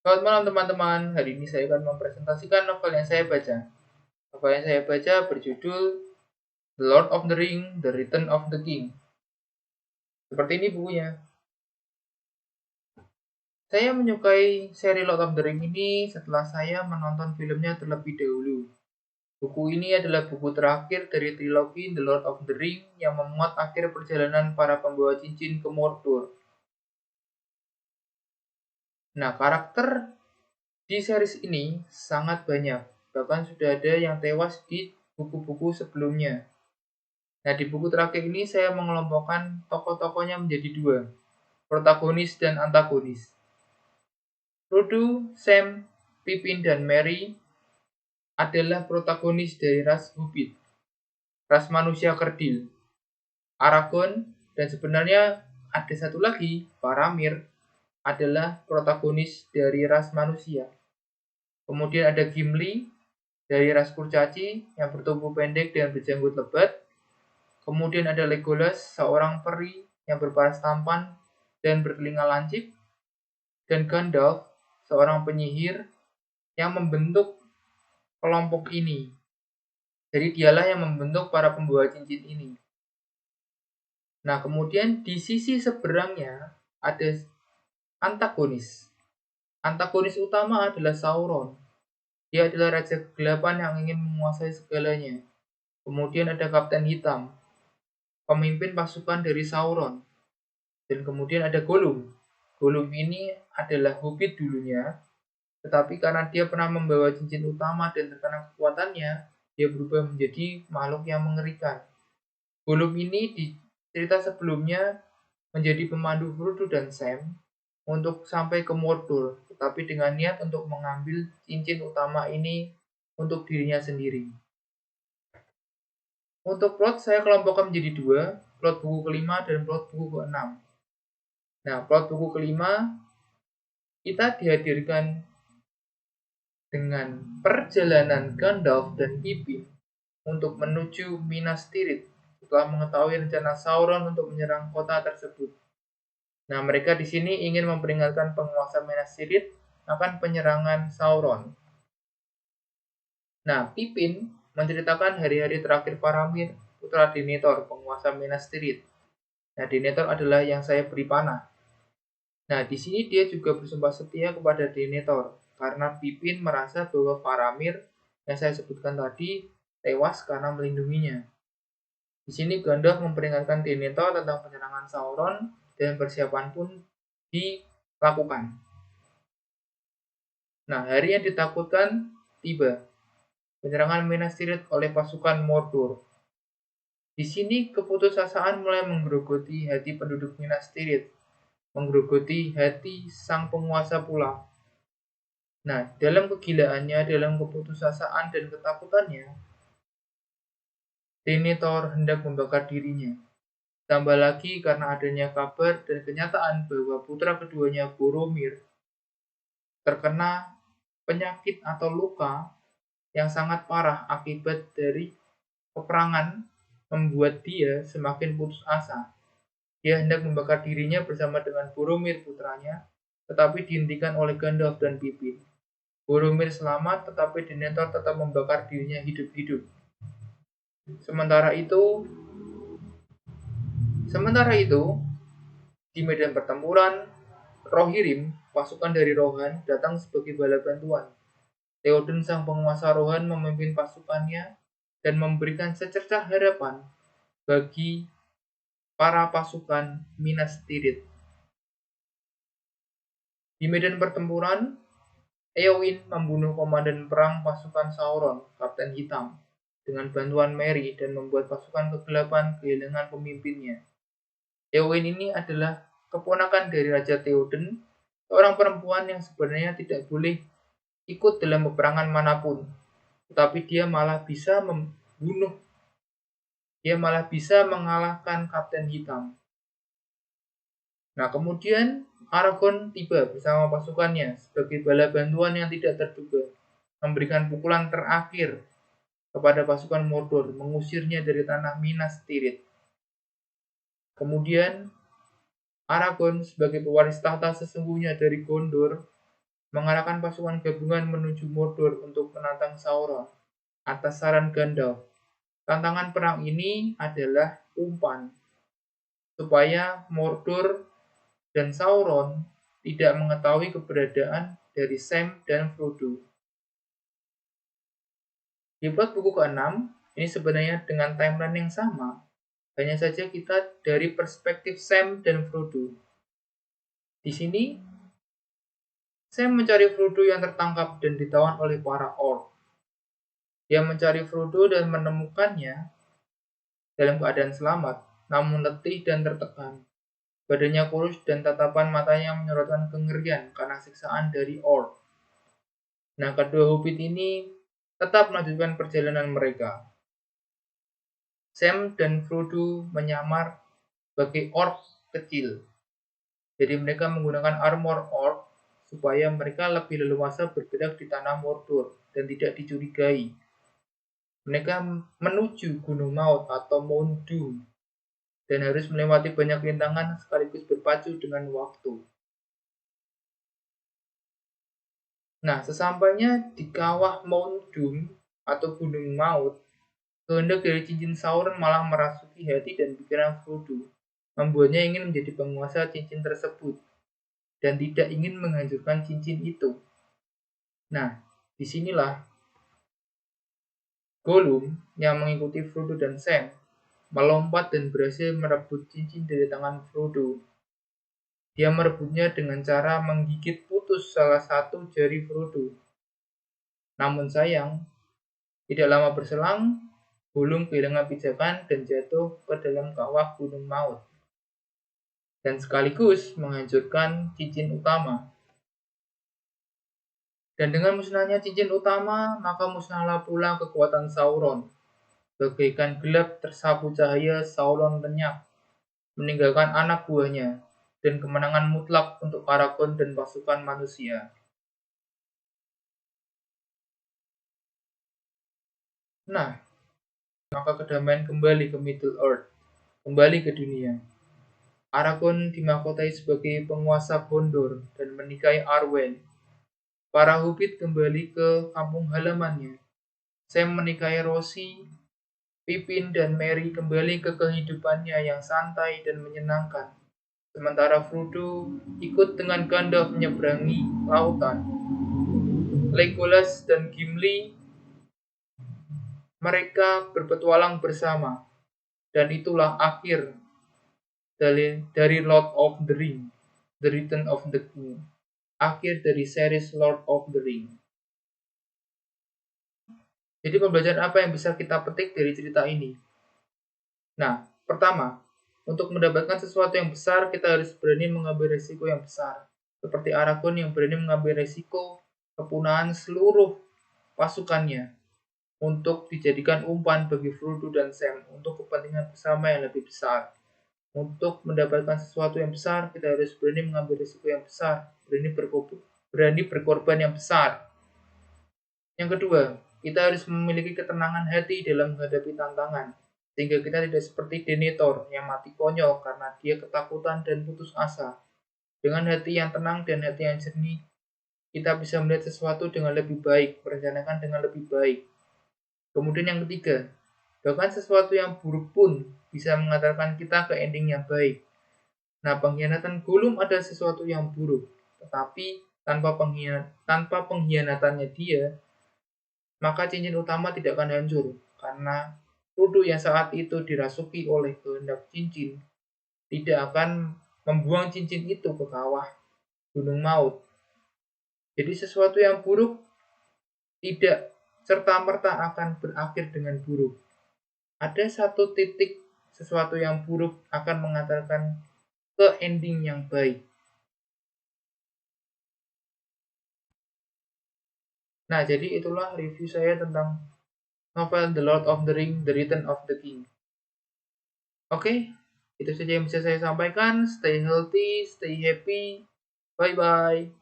Selamat malam teman-teman, hari ini saya akan mempresentasikan novel yang saya baca. Novel yang saya baca berjudul The Lord of the Ring, The Return of the King. Seperti ini bukunya. Saya menyukai seri Lord of the Ring ini setelah saya menonton filmnya terlebih dahulu. Buku ini adalah buku terakhir dari trilogi The Lord of the Ring yang memuat akhir perjalanan para pembawa cincin ke Mordor. Nah, karakter di series ini sangat banyak, bahkan sudah ada yang tewas di buku-buku sebelumnya. Nah, di buku terakhir ini saya mengelompokkan tokoh-tokohnya menjadi dua, protagonis dan antagonis. Frodo, Sam, Pippin, dan Merry adalah protagonis dari ras Hobbit, ras manusia kerdil. Aragorn, dan sebenarnya ada satu lagi, Faramir, adalah protagonis dari ras manusia. Kemudian ada Gimli dari ras kurcaci yang bertubuh pendek dan berjanggut lebat. Kemudian ada Legolas, seorang peri yang berparas tampan dan bertelinga lancip. Dan Gandalf, seorang penyihir yang membentuk kelompok ini. Jadi dialah yang membentuk para pembawa cincin ini. Nah, kemudian di sisi seberangnya ada antagonis. Antagonis utama adalah Sauron. Dia adalah raja kegelapan yang ingin menguasai segalanya. Kemudian ada Kapten Hitam, pemimpin pasukan dari Sauron. Dan kemudian ada Gollum. Gollum ini adalah hobbit dulunya, tetapi karena dia pernah membawa cincin utama dan terkena kekuatannya, dia berubah menjadi makhluk yang mengerikan. Gollum ini di cerita sebelumnya menjadi pemandu Frodo dan Sam untuk sampai ke Mordor, tetapi dengan niat untuk mengambil cincin utama ini untuk dirinya sendiri. Untuk plot saya kelompokkan menjadi dua, plot buku kelima dan plot buku keenam. Nah, plot buku kelima kita dihadirkan dengan perjalanan Gandalf dan Pippin untuk menuju Minas Tirith setelah mengetahui rencana Sauron untuk menyerang kota tersebut. Nah, mereka di sini ingin memperingatkan penguasa Minas Tirith akan penyerangan Sauron. Nah, Pippin menceritakan hari-hari terakhir Faramir, putra Denethor, penguasa Minas Tirith. Nah, Denethor adalah yang saya beri panah. Nah, di sini dia juga bersumpah setia kepada Denethor, karena Pippin merasa bahwa Faramir yang saya sebutkan tadi tewas karena melindunginya. Di sini Gandalf memperingatkan Denethor tentang penyerangan Sauron dan persiapan pun dilakukan. Nah, hari yang ditakutkan tiba. Penyerangan Minas Tirith oleh pasukan Mordor. Di sini keputusasaan mulai menggerogoti hati penduduk Minas Tirith, menggerogoti hati sang penguasa pula. Nah, dalam kegilaannya, dalam keputusasaan dan ketakutannya, Denethor hendak membakar dirinya. Tambah lagi karena adanya kabar dan kenyataan bahwa putra keduanya Boromir terkena penyakit atau luka yang sangat parah akibat dari peperangan membuat dia semakin putus asa. Dia hendak membakar dirinya bersama dengan Boromir putranya, tetapi dihentikan oleh Gandalf dan Pippin. Boromir selamat, tetapi Denethor tetap membakar dirinya hidup-hidup. Sementara itu, di medan pertempuran, Rohirrim, pasukan dari Rohan, datang sebagai bala bantuan. Theoden sang penguasa Rohan memimpin pasukannya dan memberikan secercah harapan bagi para pasukan Minas Tirith. Di medan pertempuran, Eowyn membunuh komandan perang pasukan Sauron, Kapten Hitam, dengan bantuan Merry dan membuat pasukan kegelapan kehilangan pemimpinnya. Eowyn ini adalah keponakan dari Raja Theoden, seorang perempuan yang sebenarnya tidak boleh ikut dalam peperangan manapun, tetapi dia malah bisa mengalahkan Kapten Hitam. Nah, kemudian Aragorn tiba bersama pasukannya sebagai bala bantuan yang tidak terduga, memberikan pukulan terakhir kepada pasukan Mordor, mengusirnya dari tanah Minas Tirith. Kemudian Aragorn sebagai pewaris tahta sesungguhnya dari Gondor mengarahkan pasukan gabungan menuju Mordor untuk menantang Sauron atas saran Gandalf. Tantangan perang ini adalah umpan, supaya Mordor dan Sauron tidak mengetahui keberadaan dari Sam dan Frodo. Di plot buku ke-6, ini sebenarnya dengan timeline yang sama, hanya saja kita dari perspektif Sam dan Frodo. Di sini, Sam mencari Frodo yang tertangkap dan ditawan oleh para orc. Dia mencari Frodo dan menemukannya dalam keadaan selamat, namun letih dan tertekan. Badannya kurus dan tatapan matanya menyorotkan kengerian karena siksaan dari orc. Nah, kedua hobbit ini tetap melanjutkan perjalanan mereka. Sam dan Frodo menyamar sebagai orc kecil. Jadi mereka menggunakan armor orc supaya mereka lebih leluasa bergerak di tanah Mordor dan tidak dicurigai. Mereka menuju Gunung Maut atau Mount Doom dan harus melewati banyak rintangan sekaligus berpacu dengan waktu. Nah, sesampainya di kawah Mount Doom atau Gunung Maut, kehendak dari cincin Sauron malah merasuki hati dan pikiran Frodo, membuatnya ingin menjadi penguasa cincin tersebut dan tidak ingin menghancurkan cincin itu. Nah, disinilah Gollum yang mengikuti Frodo dan Sam melompat dan berhasil merebut cincin dari tangan Frodo. Dia merebutnya dengan cara menggigit putus salah satu jari Frodo. Namun sayang, tidak lama berselang, Gollum kehilangan pijakan dan jatuh ke dalam kawah Gunung Maut. Dan sekaligus menghancurkan cincin utama. Dan dengan musnahnya cincin utama, maka musnahlah pula kekuatan Sauron. Bagaikan gelap tersapu cahaya, Sauron lenyap, meninggalkan anak buahnya, dan kemenangan mutlak untuk Aragorn dan pasukan manusia. Nah, maka kedamaian kembali ke Middle-earth, kembali ke dunia. Aragorn dimahkotai sebagai penguasa Gondor dan menikahi Arwen. Para hobbit kembali ke kampung halamannya. Sam menikahi Rosie, Pippin dan Merry kembali ke kehidupannya yang santai dan menyenangkan. Sementara Frodo ikut dengan Gandalf menyeberangi lautan. Legolas dan Gimli, mereka berpetualang bersama. Dan itulah akhir dari Lord of the Ring, The Return of the King. Akhir dari series Lord of the Ring. Jadi pembelajaran apa yang bisa kita petik dari cerita ini? Nah, pertama, untuk mendapatkan sesuatu yang besar, kita harus berani mengambil resiko yang besar. Seperti Aragorn yang berani mengambil resiko kepunahan seluruh pasukannya untuk dijadikan umpan bagi Frodo dan Sam untuk kepentingan bersama yang lebih besar. Untuk mendapatkan sesuatu yang besar, kita harus berani mengambil risiko yang besar, berani berkorban yang besar. Yang kedua, kita harus memiliki ketenangan hati dalam menghadapi tantangan, sehingga kita tidak seperti Denethor yang mati konyol karena dia ketakutan dan putus asa. Dengan hati yang tenang dan hati yang jernih, kita bisa melihat sesuatu dengan lebih baik, merencanakan dengan lebih baik. Kemudian yang ketiga, bahkan sesuatu yang buruk pun bisa mengantarkan kita ke ending yang baik. Nah, pengkhianatan Gollum adalah sesuatu yang buruk, tetapi tanpa pengkhianatannya dia, maka cincin utama tidak akan hancur, karena Frodo yang saat itu dirasuki oleh kehendak cincin tidak akan membuang cincin itu ke kawah Gunung Maut. Jadi sesuatu yang buruk tidak serta-merta akan berakhir dengan buruk. Ada satu titik sesuatu yang buruk akan mengantarkan ke ending yang baik. Nah, jadi itulah review saya tentang novel The Lord of the Ring, The Return of the King. Oke, itu saja yang bisa saya sampaikan. Stay healthy, stay happy. Bye-bye.